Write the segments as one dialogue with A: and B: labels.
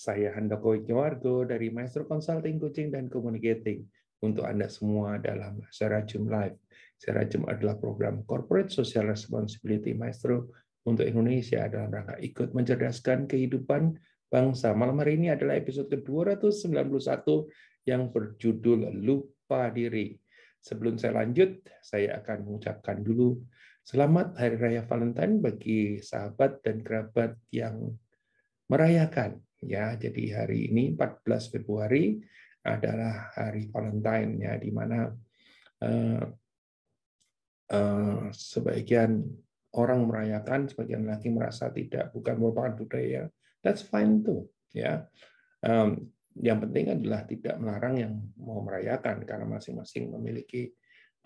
A: Saya Handoko Wijnawargo dari Maestro Consulting, Coaching, dan Communicating untuk Anda semua dalam Serajum Live. Serajum adalah program Corporate Social Responsibility Maestro untuk Indonesia dalam rangka ikut mencerdaskan kehidupan bangsa. Malam hari ini adalah episode ke-291 yang berjudul Lupa Diri. Sebelum saya lanjut, saya akan mengucapkan dulu selamat Hari Raya Valentine bagi sahabat dan kerabat yang merayakan. Ya, jadi hari ini 14 Februari adalah Hari Valentine, ya, di mana sebagian orang merayakan, sebagian lagi merasa bukan merupakan budaya. That's fine tuh, ya. Yang penting adalah tidak melarang yang mau merayakan karena masing-masing memiliki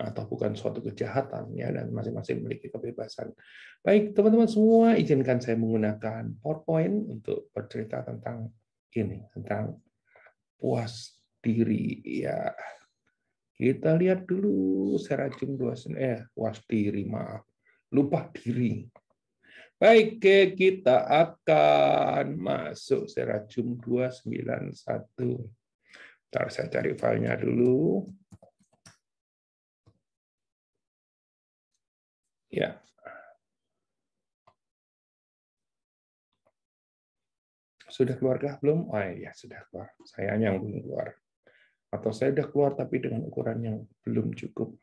A: atau bukan suatu kejahatan, ya, dan masing-masing memiliki kebebasan. Baik, teman-teman semua, izinkan saya menggunakan PowerPoint untuk bercerita tentang ini, tentang puas diri, ya. Kita lihat dulu Serajum 2, puas diri, maaf, lupa diri. Baik, kita akan masuk Serajum 291. Ntar saya cari filenya dulu. Ya. Sudah keluarkah belum? Oh ya, sudah keluar. Saya yang belum keluar. Atau saya sudah keluar tapi dengan ukuran yang belum cukup.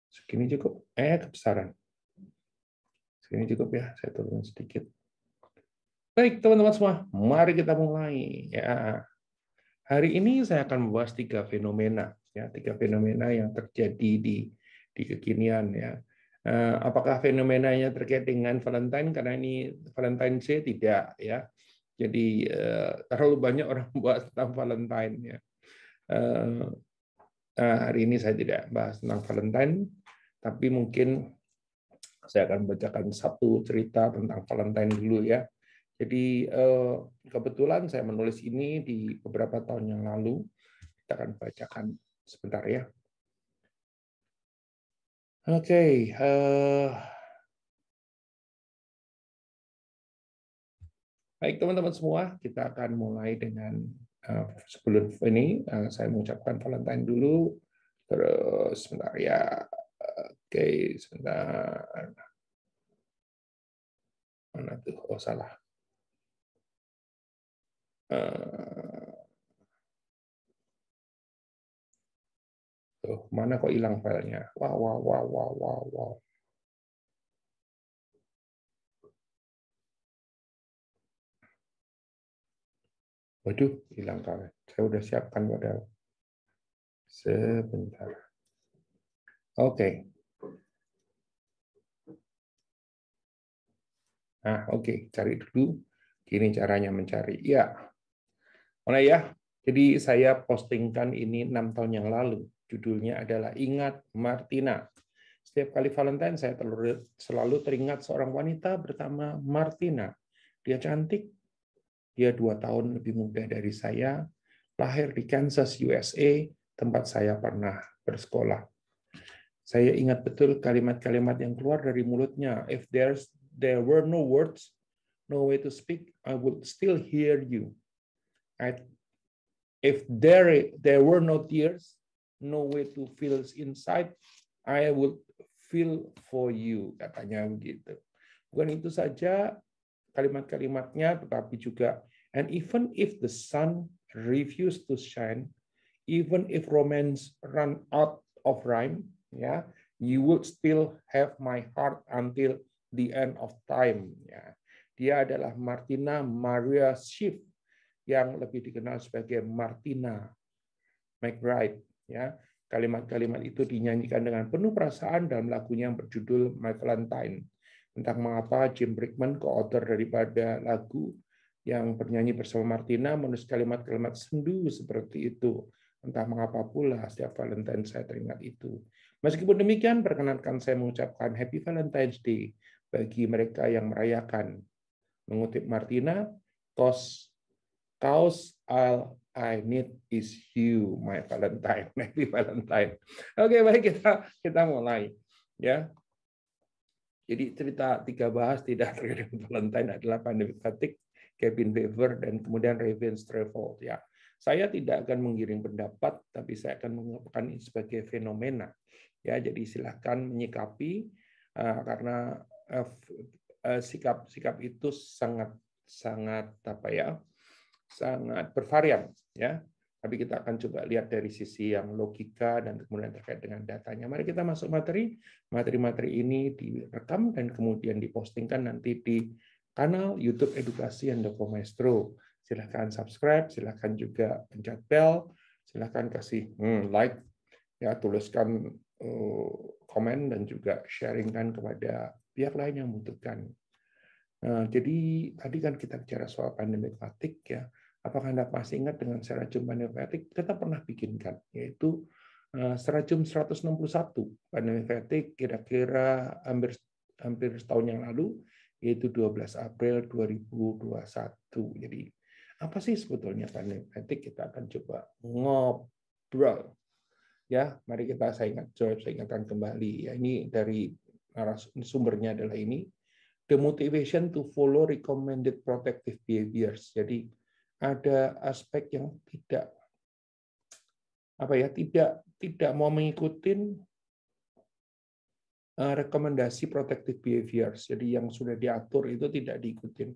A: Segini cukup? Kebesaran. Segini cukup ya, saya turun sedikit. Baik, teman-teman semua, mari kita mulai. Ya, hari ini saya akan membahas 3 fenomena, ya, 3 fenomena yang terjadi di kekinian, ya. Apakah fenomenanya terkait dengan Valentine? Karena ini Valentine's Day, tidak, ya. Jadi terlalu banyak orang membahas tentang Valentine, ya. Hari ini saya tidak bahas tentang Valentine, tapi mungkin saya akan membacakan satu cerita tentang Valentine dulu, ya. Jadi kebetulan saya menulis ini di beberapa tahun yang lalu. Kita akan bacakan sebentar, ya. Oke. Baik, teman-teman semua, kita akan mulai dengan sebelum ini saya mengucapkan Valentine dulu. Terus sebentar, ya. Oke, sebentar. Mana tuh? Oh, salah. Tuh, mana kok hilang filenya? Wow. Waduh, hilang filenya. Saya udah siapkan padahal. Sebentar. Oke. Nah, oke, cari dulu. Gini caranya mencari. Ya. Mana ya? Jadi saya postingkan ini 6 tahun yang lalu. Judulnya adalah Ingat Martina. Setiap kali Valentine saya selalu teringat seorang wanita bernama Martina. Dia cantik. Dia 2 tahun lebih muda dari saya. Lahir di Kansas, USA, tempat saya pernah bersekolah. Saya ingat betul kalimat-kalimat yang keluar dari mulutnya. If there were no words, no way to speak, I would still hear you. If there were no tears, no way to feel inside, I would feel for you, katanya begitu. Bukan itu saja kalimat-kalimatnya, tetapi juga, and even if the sun refused to shine, even if romance run out of rhyme, ya, you would still have my heart until the end of time. Ya. Dia adalah Martina Maria Schiff, yang lebih dikenal sebagai Martina McBride. Ya. Kalimat-kalimat itu dinyanyikan dengan penuh perasaan dalam lagunya yang berjudul My Valentine. Entah mengapa Jim Brickman, co-author daripada lagu yang bernyanyi bersama Martina, menulis kalimat-kalimat sendu seperti itu. Entah mengapa pula setiap Valentine saya teringat itu. Meskipun demikian, perkenankan saya mengucapkan Happy Valentine's Day bagi mereka yang merayakan. Mengutip Martina, cause all I need is you, my Valentine. Happy Valentine. Oke, baik, kita mulai, ya. Jadi cerita 3 bahas tidak terkait dengan Valentine adalah pandemi fatigue, Cabin Fever, dan kemudian Revenge Travel. Ya, saya tidak akan menggiring pendapat, tapi saya akan mengungkapkan ini sebagai fenomena. Ya, jadi silakan menyikapi karena sikap itu sangat apa ya, sangat bervarian ya. Tapi kita akan coba lihat dari sisi yang logika dan kemudian terkait dengan datanya. Mari kita masuk materi. Materi-materi ini direkam dan kemudian dipostingkan nanti di kanal YouTube Edukasi Handoko Maestro. Silahkan subscribe, silahkan juga pencet bell, silahkan kasih like, ya, tuliskan komen dan juga sharingkan kepada pihak lain yang membutuhkan. Jadi tadi kan kita bicara soal pandemic fatigue ya. Apakah Anda masih ingat dengan serajum pandemic fatigue? Kita pernah bikinkan, yaitu serajum 161 pandemic fatigue kira-kira hampir setahun yang lalu, yaitu 12 April 2021. Jadi apa sih sebetulnya pandemic fatigue? Kita akan coba ngobrol. Ya, mari saya ingatkan kembali. Ya, ini dari sumbernya adalah ini. The motivation to follow recommended protective behaviors. Jadi ada aspek yang tidak mau mengikuti rekomendasi protective behaviors. Jadi yang sudah diatur itu tidak diikuti.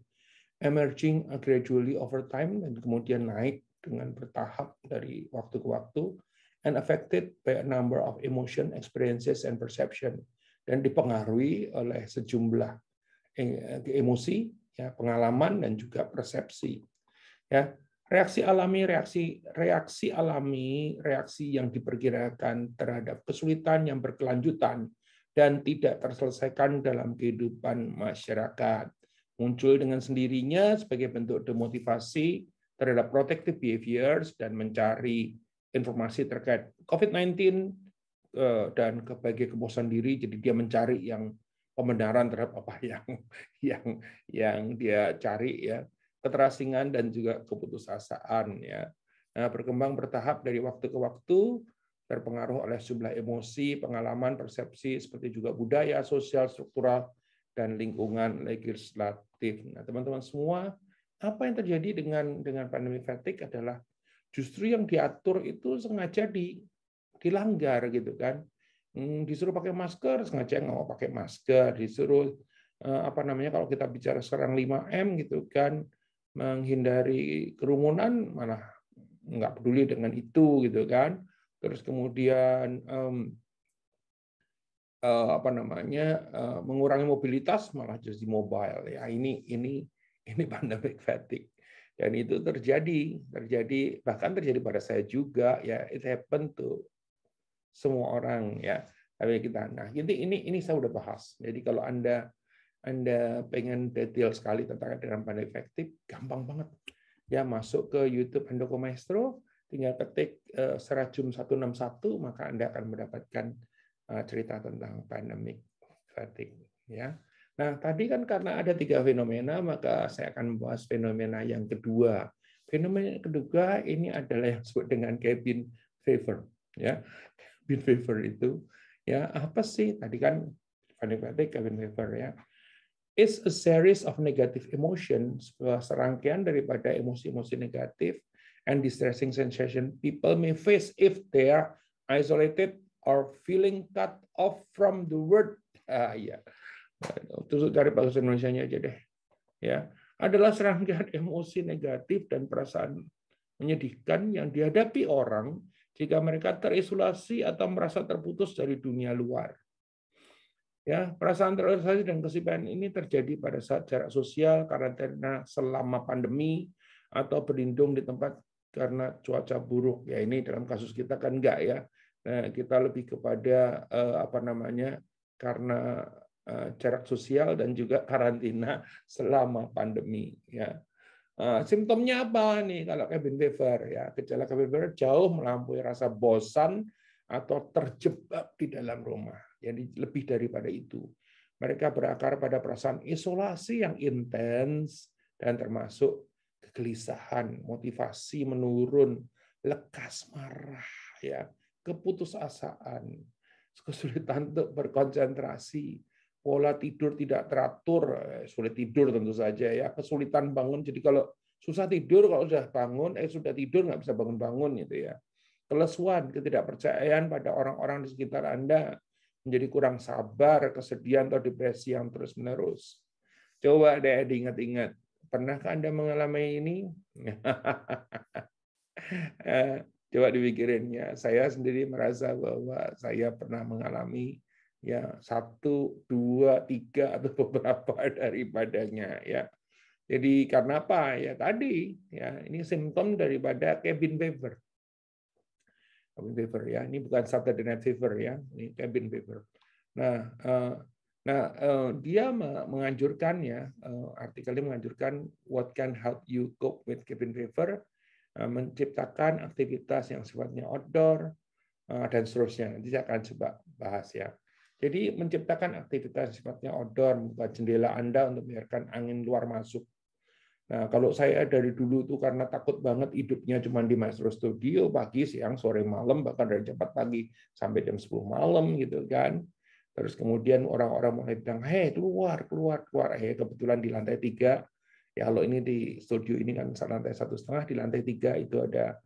A: Emerging gradually over time dan kemudian naik dengan bertahap dari waktu ke waktu, and affected by a number of emotion, experiences, and perception, dan dipengaruhi oleh sejumlah emosi, ya, pengalaman dan juga persepsi. Ya, reaksi yang diperkirakan terhadap kesulitan yang berkelanjutan dan tidak terselesaikan dalam kehidupan masyarakat muncul dengan sendirinya sebagai bentuk demotivasi terhadap protective behaviors dan mencari informasi terkait COVID-19 dan sebagai kepuasan diri, jadi dia mencari yang pembenaran terhadap apa yang dia cari, ya, keterasingan dan juga keputusasaan, ya. Nah, berkembang bertahap dari waktu ke waktu, terpengaruh oleh sejumlah emosi, pengalaman, persepsi, seperti juga budaya, sosial, struktural, dan lingkungan legislatif. Nah, teman-teman semua, apa yang terjadi dengan pandemi fatigue adalah justru yang diatur itu sengaja dilanggar gitu kan. Disuruh pakai masker, sengaja nggak mau pakai masker, disuruh kalau kita bicara sekarang 5M gitu kan, menghindari kerumunan, malah nggak peduli dengan itu gitu kan. Terus kemudian mengurangi mobilitas, malah jadi mobile, ya. Ini pandemic fatigue. Dan itu terjadi bahkan terjadi pada saya juga, ya. It happened to semua orang, ya. Tapi ini saya udah bahas. Jadi kalau Anda pengen detail sekali tentang pandemic fatigue, gampang banget. Ya, masuk ke YouTube Handoko Maestro, tinggal ketik serajum 161, maka Anda akan mendapatkan cerita tentang pandemic fatigue, ya. Nah, tadi kan karena ada 3 fenomena, maka saya akan membahas fenomena yang kedua. Fenomena yang kedua ini adalah yang disebut dengan cabin fever, ya. Cabin fever itu, ya, apa sih? Tadi kan pandemic fatigue, cabin fever, ya. It's a series of negative emotions, serangkaian daripada emosi-emosi negatif and distressing sensation people may face if they are isolated or feeling cut off from the world. Ya. Terus dari bahasa Indonesianya aja deh. Ya, adalah serangkaian emosi negatif dan perasaan menyedihkan yang dihadapi orang jika mereka terisolasi atau merasa terputus dari dunia luar. Ya, perasaan terisolasi dan kesepian ini terjadi pada saat jarak sosial, karantina selama pandemi, atau berlindung di tempat karena cuaca buruk. Ya, ini dalam kasus kita kan enggak, ya. Nah, kita lebih kepada karena jarak sosial dan juga karantina selama pandemi, ya. Simptomnya apa nih kalau cabin fever, ya? Gejala cabin fever jauh melampaui rasa bosan atau terjebak di dalam rumah. Jadi lebih daripada itu. Mereka berakar pada perasaan isolasi yang intens dan termasuk kegelisahan, motivasi menurun, lekas marah, ya, keputusasaan, kesulitan untuk berkonsentrasi, pola tidur tidak teratur, sulit tidur tentu saja ya, kesulitan bangun. Jadi kalau susah tidur, kalau sudah bangun, sudah tidur nggak bisa bangun-bangun gitu ya. Kelesuan, ketidakpercayaan pada orang-orang di sekitar Anda, menjadi kurang sabar, kesedihan atau depresi yang terus-menerus. Coba deh diingat-ingat, pernahkah Anda mengalami ini? Coba dipikirin ya. Saya sendiri merasa bahwa saya pernah mengalami ya 1, 2, 3 atau beberapa daripadanya ya. Jadi karena apa? Ya tadi ya ini simptom daripada cabin fever. Cabin fever ya. Ini bukan Saturday Night Fever ya. Ini cabin fever. Nah, dia menganjurkan ya, artikelnya menganjurkan what can help you cope with cabin fever, menciptakan aktivitas yang sifatnya outdoor dan seterusnya. Nanti saya akan coba bahas ya. Jadi menciptakan aktivitas sifatnya outdoor, membuka jendela Anda untuk biarkan angin luar masuk. Nah, kalau saya dari dulu tuh karena takut banget hidupnya cuma di Maestro Studio, pagi, siang, sore, malam, bahkan dari jam 4 pagi sampai jam 10 malam gitu kan. Terus kemudian orang-orang mulai bilang, hei keluar. Kebetulan di lantai 3, ya kalau ini di studio ini kan lantai 1,5, di lantai 3 itu ada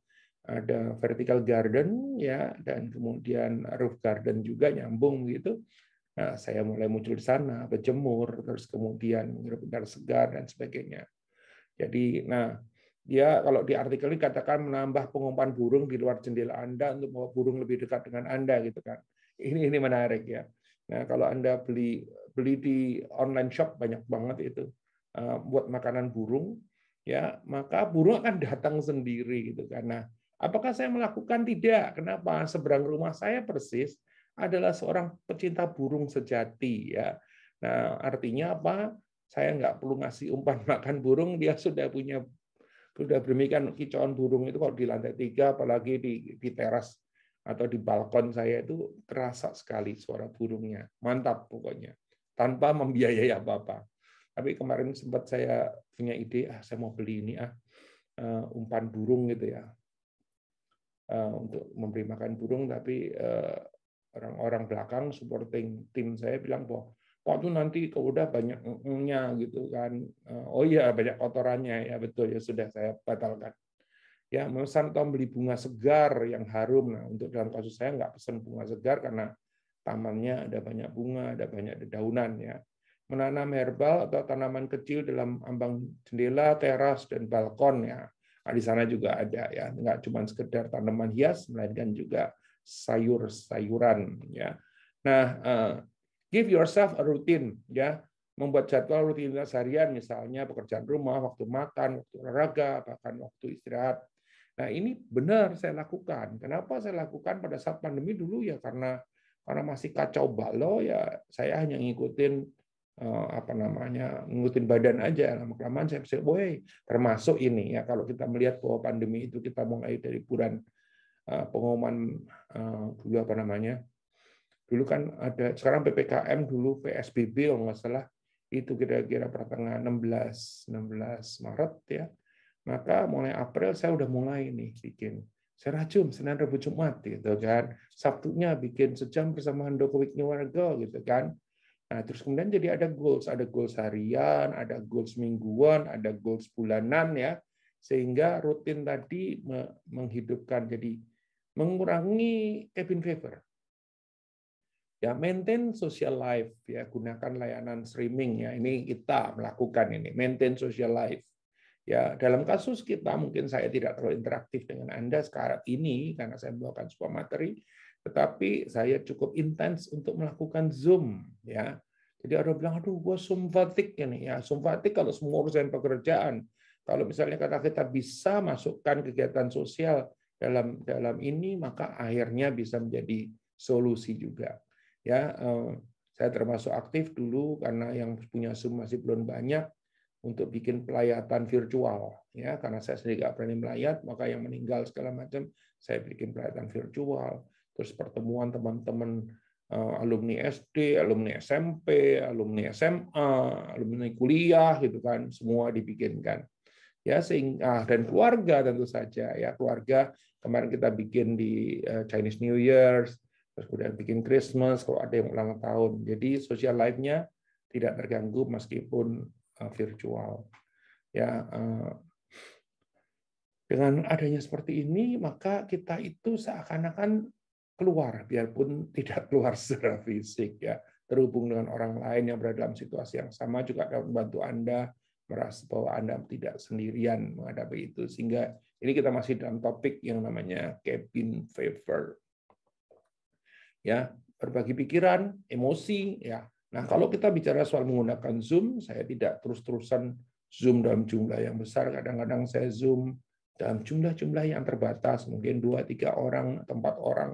A: vertical garden ya, dan kemudian roof garden juga nyambung gitu. Nah, saya mulai muncul di sana, berjemur, terus kemudian menghirup udara segar dan sebagainya. Jadi, nah, dia kalau di artikel ini katakan menambah pengumpan burung di luar jendela Anda untuk membawa burung lebih dekat dengan Anda gitu kan. Ini menarik ya. Nah, kalau Anda beli di online shop banyak banget itu buat makanan burung, ya maka burung akan datang sendiri gitu kan. Nah, apakah saya melakukan? Tidak. Kenapa? Seberang rumah saya persis adalah seorang pecinta burung sejati ya. Nah, artinya apa? Saya nggak perlu ngasih umpan makan burung, dia sudah bermikan kicauan burung itu kalau di lantai 3, apalagi di teras atau di balkon saya itu terasa sekali suara burungnya. Mantap pokoknya. Tanpa membiayai apa-apa. Tapi kemarin sempat saya punya ide, saya mau beli ini umpan burung gitu ya. Untuk memberi makan burung, tapi orang-orang belakang supporting tim saya bilang bahwa waktu nanti kalau udah banyak gitu kan. Oh iya banyak kotorannya ya, betul ya, sudah saya batalkan. Ya, memesan atau beli bunga segar yang harum. Nah, untuk dalam kasus saya nggak pesan bunga segar karena tamannya ada banyak bunga, ada banyak dedaunan ya. Menanam herbal atau tanaman kecil dalam ambang jendela, teras dan balkon ya. Nah, di sana juga ada ya, nggak cuma sekedar tanaman hias, melainkan juga sayur-sayuran ya. Nah, give yourself a routine ya, membuat jadwal rutinitas harian, misalnya pekerjaan rumah, waktu makan, waktu olahraga, bahkan waktu istirahat. Nah, ini benar saya lakukan. Kenapa saya lakukan pada saat pandemi dulu ya karena masih kacau balau ya, saya hanya ngikutin ngikutin badan aja. Lama-kelamaan saya bisa, termasuk ini ya, kalau kita melihat bahwa pandemi itu kita mulai dari bulan pengumuman dulu dulu kan ada, sekarang PPKM, dulu PSBB kalau nggak salah, itu kira-kira pertengahan 16 Maret ya. Maka mulai April saya udah mulai nih bikin serajum Senin, Rabu, Jumat gitu kan. Sabtunya bikin sejam bersama Handoko Weekly Warga gitu kan. Nah, terus kemudian jadi ada goals harian, ada goals mingguan, ada goals bulanan ya. Sehingga rutin tadi menghidupkan, jadi mengurangi cabin fever. Ya, maintain social life ya, gunakan layanan streaming ya. Ini kita melakukan ini, maintain social life. Ya, dalam kasus kita mungkin saya tidak terlalu interaktif dengan Anda sekarang ini karena saya membawakan sebuah materi, tetapi saya cukup intens untuk melakukan Zoom ya. Jadi ada bilang, aduh, gue Zoom fatigue ini ya. Zoom fatigue kalau semua urusan pekerjaan. Kalau misalnya kata kita bisa masukkan kegiatan sosial dalam ini, maka akhirnya bisa menjadi solusi juga. Ya, saya termasuk aktif dulu karena yang punya Zoom masih belum banyak, untuk bikin pelayatan virtual ya, karena saya sendiri nggak berani melayat, maka yang meninggal segala macam saya bikin pelayatan virtual. Terus pertemuan teman-teman alumni SD, alumni SMP, alumni SMA, alumni kuliah gitu kan, semua dibikinkan ya, sehingga dan keluarga tentu saja ya, keluarga kemarin kita bikin di Chinese New Year, terus kemudian bikin Christmas kalau ada yang ulang tahun. Jadi social life-nya tidak terganggu meskipun virtual. Ya, dengan adanya seperti ini, maka kita itu seakan-akan keluar, biarpun tidak keluar secara fisik, ya, terhubung dengan orang lain yang berada dalam situasi yang sama juga dapat membantu Anda merasa bahwa Anda tidak sendirian menghadapi itu. Sehingga ini kita masih dalam topik yang namanya cabin fever. Ya, berbagi pikiran, emosi, ya. Nah, kalau kita bicara soal menggunakan Zoom, saya tidak terus-terusan Zoom dalam jumlah yang besar. Kadang-kadang saya Zoom dalam jumlah-jumlah yang terbatas, mungkin 2-3 orang atau 4 orang.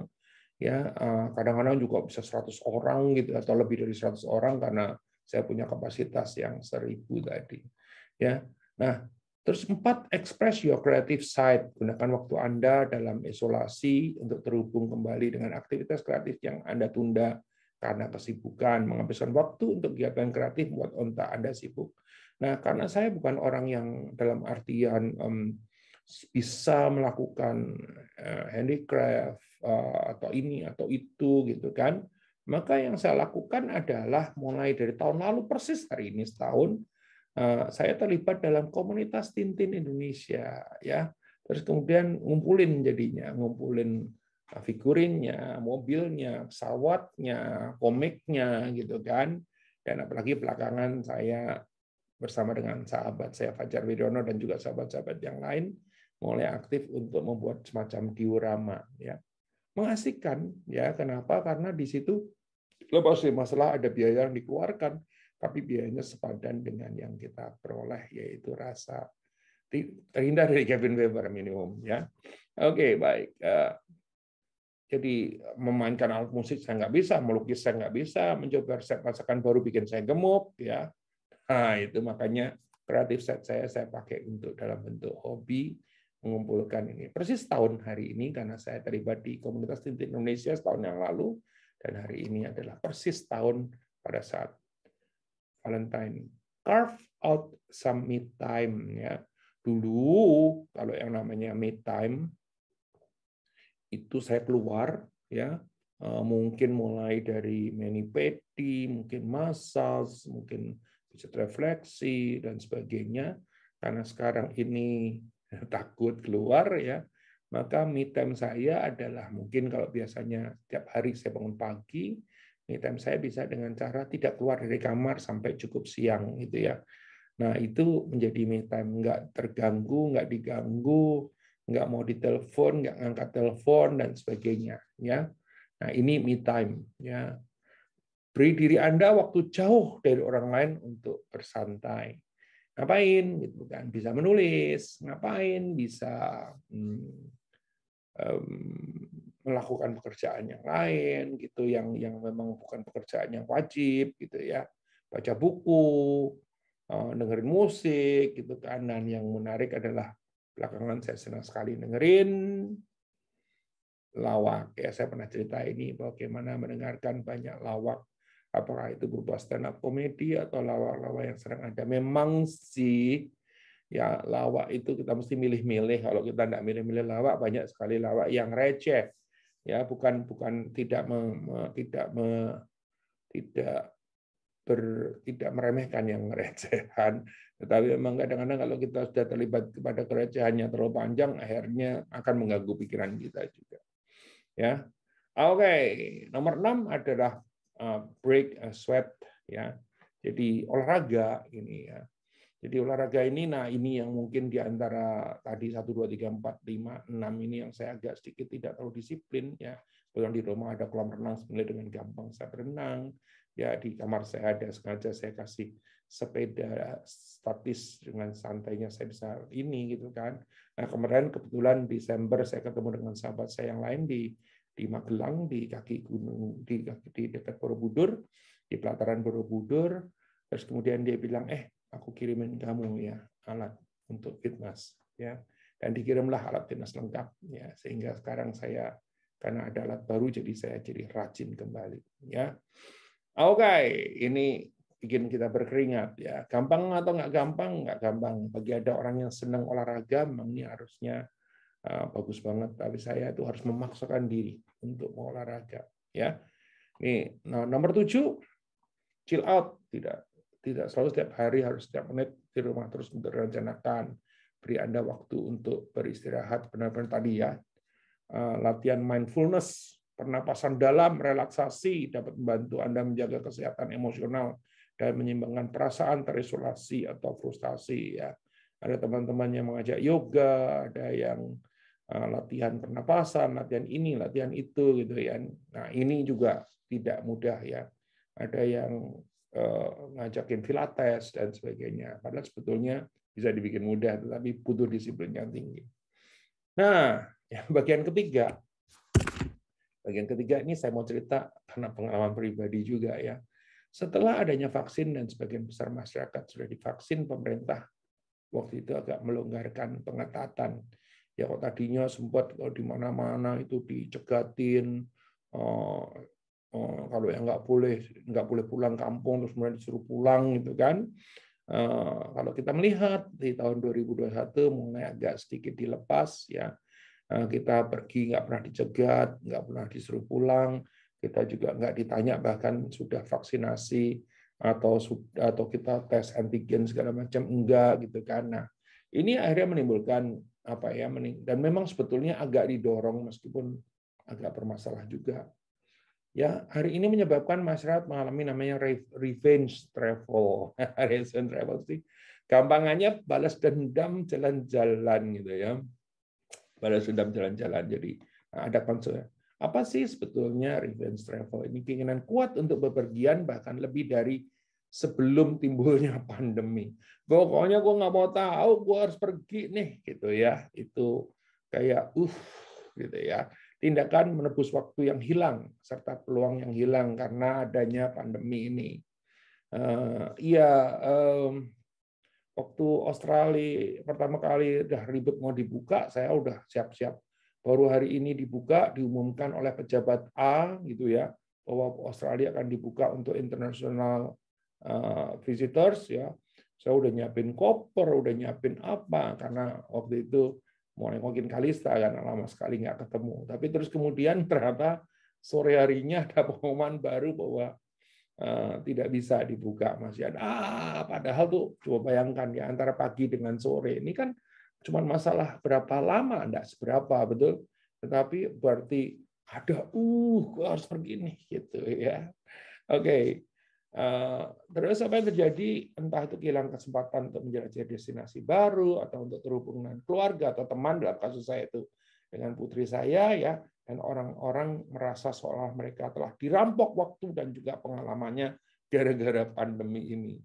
A: Ya, kadang-kadang juga bisa 100 orang gitu atau lebih dari 100 orang karena saya punya kapasitas yang 1000 tadi. Ya. Nah, terus 4, express your creative side. Gunakan waktu Anda dalam isolasi untuk terhubung kembali dengan aktivitas kreatif yang Anda tunda karena kesibukan. Menghabiskan waktu untuk kegiatan kreatif buat otak Anda sibuk. Nah, karena saya bukan orang yang dalam artian bisa melakukan handicraft atau ini atau itu gitu kan, maka yang saya lakukan adalah mulai dari tahun lalu persis hari ini setahun, saya terlibat dalam komunitas Tintin Indonesia, ya. Terus kemudian ngumpulin jadinya, ngumpulin figurinnya, mobilnya, pesawatnya, komiknya, gitu kan. Dan apalagi belakangan saya bersama dengan sahabat saya Fajar Widono dan juga sahabat-sahabat yang lain mulai aktif untuk membuat semacam diorama, ya. Mengasihkan, ya. Kenapa? Karena di situ lepas dari masalah ada biaya yang dikeluarkan, tapi biayanya sepadan dengan yang kita peroleh, yaitu rasa terhindar dari cabin fever minimum, ya. Oke, baik. Jadi memainkan alat musik saya nggak bisa, melukis saya nggak bisa, mencoba resep masakan baru bikin saya gemuk, ya. Nah, itu makanya kreatif set saya pakai untuk dalam bentuk hobi, mengumpulkan ini. Persis tahun hari ini karena saya terlibat di komunitas Tintin Indonesia setahun yang lalu, dan hari ini adalah persis tahun pada saat Valentine. Carve out some me time, ya. Dulu kalau yang namanya me time itu saya keluar, ya, mungkin mulai dari mani-pedi, mungkin massage, mungkin bisa refleksi dan sebagainya. Karena sekarang ini takut keluar, ya, maka me time saya adalah mungkin kalau biasanya tiap hari saya bangun pagi, me time saya bisa dengan cara tidak keluar dari kamar sampai cukup siang, gitu ya. Nah, itu menjadi me time, nggak terganggu, nggak diganggu, nggak mau ditelepon, nggak ngangkat telepon dan sebagainya, ya. Nah, ini me time, ya. Beri diri Anda waktu jauh dari orang lain untuk bersantai. Ngapain gitu kan? Bisa menulis, ngapain bisa melakukan pekerjaan yang lain gitu, yang memang bukan pekerjaan yang wajib gitu ya. Baca buku, dengerin musik gitu kan. Dan yang menarik adalah belakangan saya senang sekali dengerin lawak, ya. Saya pernah cerita ini bagaimana mendengarkan banyak lawak, apakah itu berupa stand up komedi atau lawak-lawak yang sering ada. Memang sih ya, lawak itu kita mesti milih-milih. Kalau kita tidak milih-milih lawak, banyak sekali lawak yang receh, ya. Bukan tidak meremehkan yang recehan, tetapi memang kadang-kadang kalau kita sudah terlibat kepada kerecehannya terlalu panjang, akhirnya akan mengganggu pikiran kita juga, ya. Oke, nomor 6 adalah break a sweat, ya. Jadi olahraga ini, ya. Jadi olahraga ini, nah ini yang mungkin di antara tadi 1, 2, 3, 4, 5, 6 ini yang saya agak sedikit tidak terlalu disiplin, ya. Kalau di rumah ada kolam renang, sebenarnya dengan gampang saya berenang. Ya, di kamar saya ada, sengaja saya kasih sepeda statis, dengan santainya saya bisa ini gitu kan. Nah, kemarin kebetulan Desember saya ketemu dengan sahabat saya yang lain di Magelang, di kaki gunung, di dekat Borobudur, di pelataran Borobudur. Terus kemudian dia bilang, aku kirimin kamu ya alat untuk fitness, ya. Dan dikirimlah alat fitness lengkap, ya. Sehingga sekarang saya, karena ada alat baru, jadi saya jadi rajin kembali, ya. Oke, ini bikin kita berkeringat, ya. Gampang atau nggak gampang? Nggak gampang. Bagi ada orang yang senang olahraga, memang ini harusnya bagus banget. Tapi saya itu harus memaksakan diri untuk olahraga, ya. Nih, nah, nomor 7, chill out. Tidak selalu setiap hari harus setiap menit di rumah terus untuk direncanakan. Beri Anda waktu untuk beristirahat benar-benar tadi ya. Latihan mindfulness, pernapasan dalam, relaksasi dapat membantu Anda menjaga kesehatan emosional dan menyeimbangkan perasaan terisolasi atau frustasi ya. Ada teman-teman yang mengajak yoga, ada yang latihan pernapasan, latihan ini, latihan itu gitu ya. Nah, ini juga tidak mudah ya. Ada yang ngajakin pilates dan sebagainya. Padahal sebetulnya bisa dibikin mudah, tetapi butuh disiplin yang tinggi. Nah, bagian ketiga. Bagian ketiga ini saya mau cerita karena pengalaman pribadi juga ya. Setelah adanya vaksin dan sebagian besar masyarakat sudah divaksin, pemerintah waktu itu agak melonggarkan pengetatan. Ya kok tadinya sempat di mana-mana itu dicegatin, kalau yang nggak boleh pulang kampung terus kemudian disuruh pulang gitu kan. Kalau kita melihat di tahun 2021 mulai agak sedikit dilepas ya. Kita pergi nggak pernah dicegat, nggak pernah disuruh pulang, kita juga nggak ditanya bahkan sudah vaksinasi atau kita tes antigen segala macam enggak gitu kan. Nah, ini akhirnya menimbulkan apa ya, dan memang sebetulnya agak didorong meskipun agak bermasalah juga. Ya, hari ini menyebabkan masyarakat mengalami namanya revenge travel. Revenge travel sih gampangannya balas dendam jalan-jalan gitu ya. Balas dendam jalan-jalan. Jadi ada konsep. Apa sih sebetulnya revenge travel? Ini keinginan kuat untuk bepergian bahkan lebih dari sebelum timbulnya pandemi. Pokoknya gue nggak mau tahu, gue harus pergi nih, gitu ya. Itu kayak gitu ya. Tindakan menebus waktu yang hilang serta peluang yang hilang karena adanya pandemi ini. Waktu Australia pertama kali udah ribet mau dibuka, saya udah siap-siap. Baru hari ini dibuka, diumumkan oleh pejabat A gitu ya, bahwa Australia akan dibuka untuk international visitors ya. Saya udah nyiapin koper, udah nyiapin apa, karena waktu itu mau nengokin Kalista kan lama sekali nggak ketemu. Tapi terus kemudian ternyata sore harinya ada pengumuman baru bahwa tidak bisa dibuka, masih ada. Padahal tuh coba bayangkan ya antara pagi dengan sore ini kan cuma masalah berapa lama, enggak seberapa betul, tetapi berarti ada harus pergi nih gitu ya. Oke. Terus apa yang terjadi? Entah itu kehilangan kesempatan untuk menjelajah destinasi baru atau untuk terhubung dengan keluarga atau teman, dalam kasus saya itu dengan putri saya ya, dan orang-orang merasa seolah mereka telah dirampok waktu dan juga pengalamannya gara-gara pandemi ini.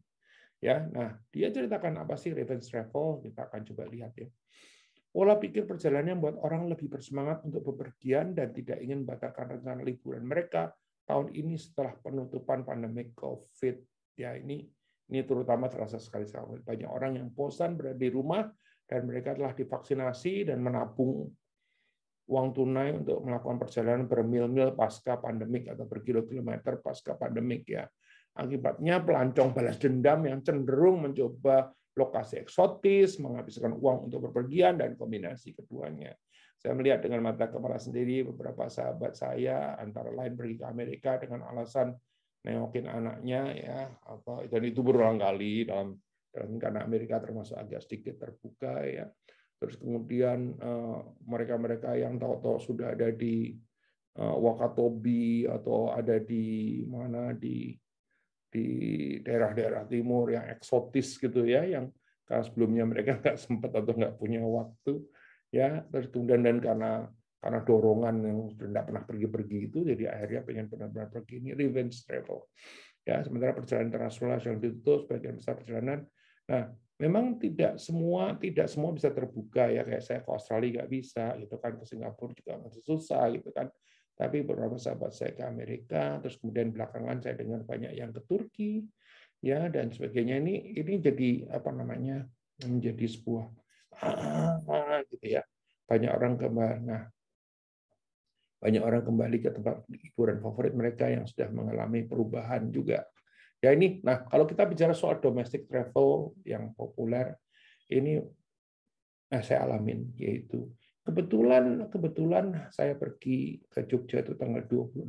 A: Ya, nah dia ceritakan apa sih revenge travel? Kita akan coba lihat ya. Pola pikir perjalanan membuat orang lebih bersemangat untuk bepergian dan tidak ingin membatalkan rencana liburan mereka tahun ini setelah penutupan pandemi COVID. Ya ini terutama terasa sekali banyak orang yang bosan berada di rumah dan mereka telah divaksinasi dan menabung uang tunai untuk melakukan perjalanan bermil-mil pasca pandemik atau berkilo-kilometer pasca pandemik ya. Akibatnya pelancong balas dendam yang cenderung mencoba lokasi eksotis, menghabiskan uang untuk berpergian dan kombinasi keduanya. Saya melihat dengan mata kepala sendiri beberapa sahabat saya antara lain pergi ke Amerika dengan alasan nengokin anaknya ya, dan itu berulang kali dalam karena Amerika termasuk agak sedikit terbuka ya. Terus kemudian mereka-mereka yang tahu-tahu sudah ada di Wakatobi atau ada di mana di daerah-daerah timur yang eksotis gitu ya, yang karena sebelumnya mereka nggak sempat atau nggak punya waktu ya, terus kemudian dan karena dorongan yang sudah nggak pernah pergi-pergi itu, jadi akhirnya pengen benar-benar pergi. Ini revenge travel ya. Sementara perjalanan internasional yang ditutup, sebagian besar perjalanan. Nah, memang tidak semua bisa terbuka ya, kayak saya ke Australia nggak bisa gitu kan, ke Singapura juga masih susah gitu kan. Tapi beberapa sahabat saya ke Amerika, terus kemudian belakangan saya dengar banyak yang ke Turki ya dan sebagainya. Ini jadi apa namanya, menjadi sebuah gitu ya. Banyak orang kembali ke tempat hiburan favorit mereka yang sudah mengalami perubahan juga. Ya ini, nah kalau kita bicara soal domestic travel yang populer, ini saya alamin, yaitu kebetulan saya pergi ke Jogja itu tanggal 26,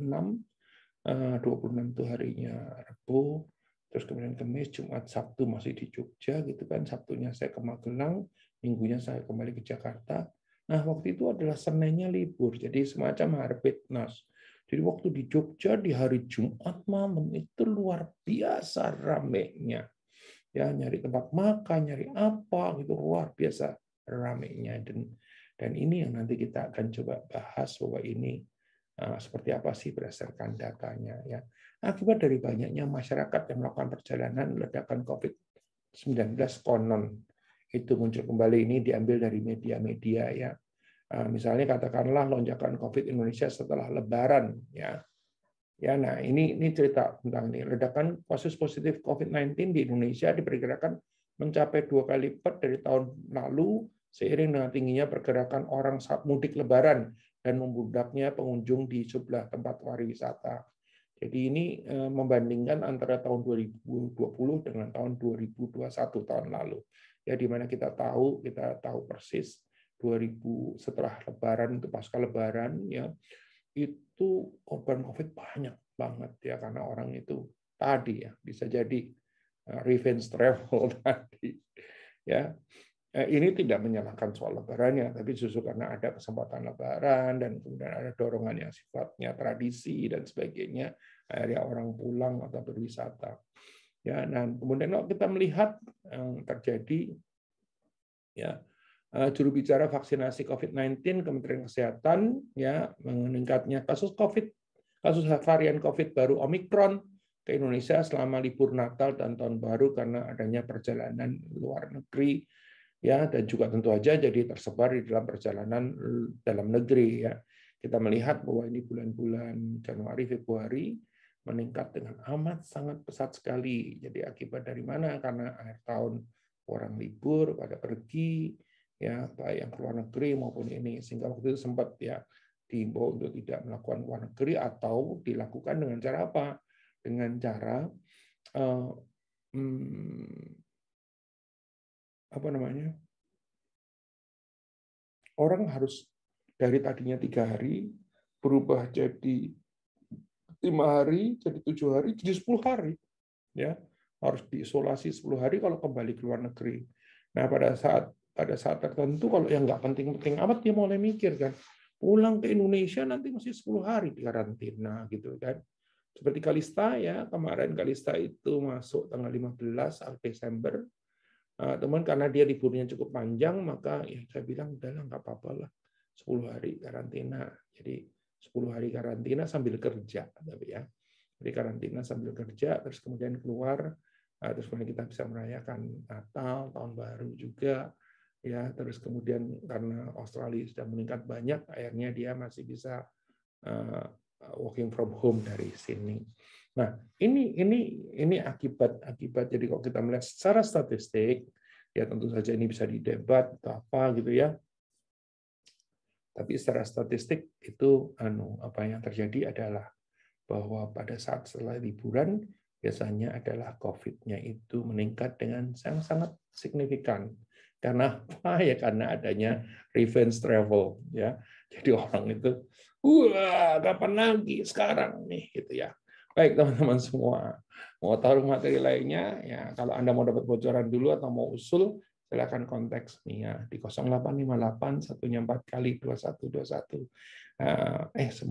A: 26 itu harinya Rabu, terus kemudian Kamis, Jumat, Sabtu masih di Jogja gitu kan. Sabtunya saya ke Magelang, Minggunya saya kembali ke Jakarta. Nah, waktu itu adalah Seninnya libur, jadi semacam Harbolnas. Jadi waktu di Jogja di hari Jumat malam itu luar biasa ramenya. Ya, nyari tempat makan, nyari apa gitu luar biasa ramenya, dan ini yang nanti kita akan coba bahas bahwa ini seperti apa sih berdasarkan datanya ya. Akibat dari banyaknya masyarakat yang melakukan perjalanan, ledakan COVID-19 konon itu muncul kembali, ini diambil dari media-media ya. Misalnya katakanlah lonjakan COVID Indonesia setelah Lebaran ya. Ya, nah ini cerita tentang ini. Ledakan kasus positif COVID-19 di Indonesia diperkirakan mencapai 2 kali lipat dari tahun lalu seiring dengan tingginya pergerakan orang saat mudik Lebaran dan membludaknya pengunjung di sebelah tempat pariwisata. Jadi ini membandingkan antara tahun 2020 dengan tahun 2021 tahun lalu. Ya, di mana kita tahu persis 2000 setelah Lebaran itu pasca Lebaran ya, itu korban COVID banyak banget ya, karena orang itu tadi ya bisa jadi revenge travel tadi ya. Ini tidak menyalahkan soal Lebarannya, tapi justru karena ada kesempatan Lebaran dan kemudian ada dorongan yang sifatnya tradisi dan sebagainya, akhirnya orang pulang atau berwisata. Ya, dan kemudian kalau kita melihat yang terjadi ya, juru bicara vaksinasi COVID-19 Kementerian Kesehatan ya, meningkatnya kasus varian COVID baru Omikron ke Indonesia selama libur Natal dan Tahun Baru karena adanya perjalanan luar negeri ya, dan juga tentu aja jadi tersebar di dalam perjalanan dalam negeri ya. Kita melihat bahwa ini bulan-bulan Januari, Februari meningkat dengan amat sangat pesat sekali. Jadi akibat dari mana? Karena akhir tahun orang libur pada pergi ya, baik yang keluar negeri maupun ini, sehingga waktu itu sempat ya diimbau untuk tidak melakukan luar negeri atau dilakukan dengan cara apa? Dengan cara apa namanya? Orang harus dari tadinya 3 hari berubah jadi 5 hari, jadi 7 hari, jadi 10 hari. Ya, harus diisolasi 10 hari kalau kembali ke luar negeri. Nah, pada saat tertentu kalau yang nggak penting-penting amat dia mulai mikir kan, pulang ke Indonesia nanti masih 10 hari di karantina gitu kan. Seperti Kalista ya, kemarin Kalista itu masuk tanggal 15 Desember. Teman karena dia liburnya cukup panjang, maka ya saya bilang udahlah nggak apa-apa lah 10 hari karantina. Jadi 10 hari karantina sambil kerja, tapi ya. Jadi karantina sambil kerja, terus kemudian keluar, terus kemudian kita bisa merayakan Natal, Tahun Baru juga, ya. Terus kemudian karena Australia sudah meningkat banyak, akhirnya dia masih bisa working from home dari sini. Nah, ini akibat. Jadi kalau kita melihat secara statistik, ya tentu saja ini bisa didebat atau apa gitu ya. Tapi secara statistik itu apa yang terjadi adalah bahwa pada saat setelah liburan biasanya adalah COVID-nya itu meningkat dengan sangat signifikan. Karena apa ya? Karena adanya revenge travel ya. Jadi orang itu kapan lagi sekarang nih gitu ya. Baik teman-teman semua, mau tahu materi lainnya ya, kalau Anda mau dapat bocoran dulu atau mau usul silakan kontak nih ya di 0858 1-nya 4 kali 2121.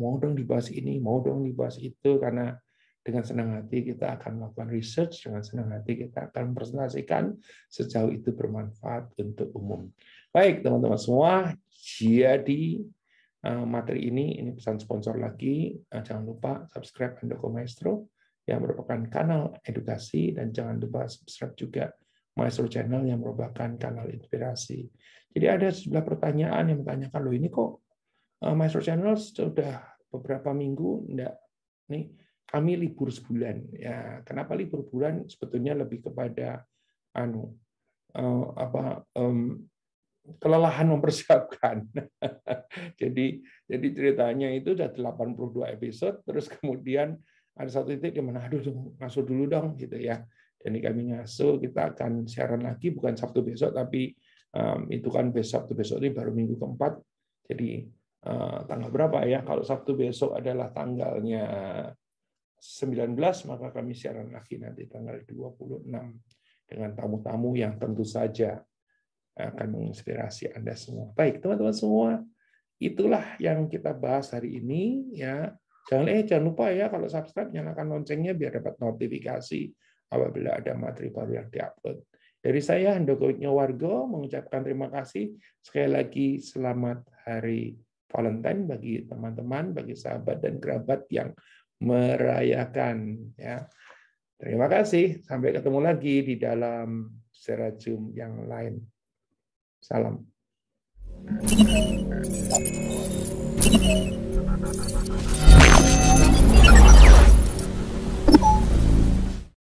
A: Mau dong dibahas ini, mau dong dibahas itu, karena dengan senang hati kita akan melakukan research, dengan senang hati kita akan presentasikan sejauh itu bermanfaat untuk umum. Baik teman-teman semua, jadi materi ini pesan sponsor lagi, jangan lupa subscribe Handoko Maestro yang merupakan kanal edukasi, dan jangan lupa subscribe juga Maestro Channel yang merupakan kanal inspirasi. Jadi ada sebelah pertanyaan yang menanyakan, loh ini kok Maestro Channel sudah beberapa minggu enggak nih, kami libur sebulan. Ya, kenapa libur bulan? Sebetulnya lebih kepada kelelahan mempersiapkan. jadi ceritanya itu sudah 82 episode, terus kemudian ada satu titik di mana aduh ngasuh dulu dong gitu ya. Jadi kami ngasuh, kita akan siaran lagi bukan Sabtu besok, tapi itu kan Sabtu besok ini baru minggu keempat. Jadi tanggal berapa ya? Kalau Sabtu besok adalah tanggalnya 19, maka kami siaran lagi nanti tanggal 26 dengan tamu-tamu yang tentu saja akan menginspirasi Anda semua. Baik, teman-teman semua, itulah yang kita bahas hari ini ya. Jangan lupa ya, kalau subscribe nyalakan loncengnya biar dapat notifikasi apabila ada materi baru yang diupload. Dari saya Handoko Wargo mengucapkan terima kasih. Sekali lagi selamat Hari Valentine bagi teman-teman, bagi sahabat dan kerabat yang merayakan ya. Terima kasih. Sampai ketemu lagi di dalam Serajum yang lain. Salam.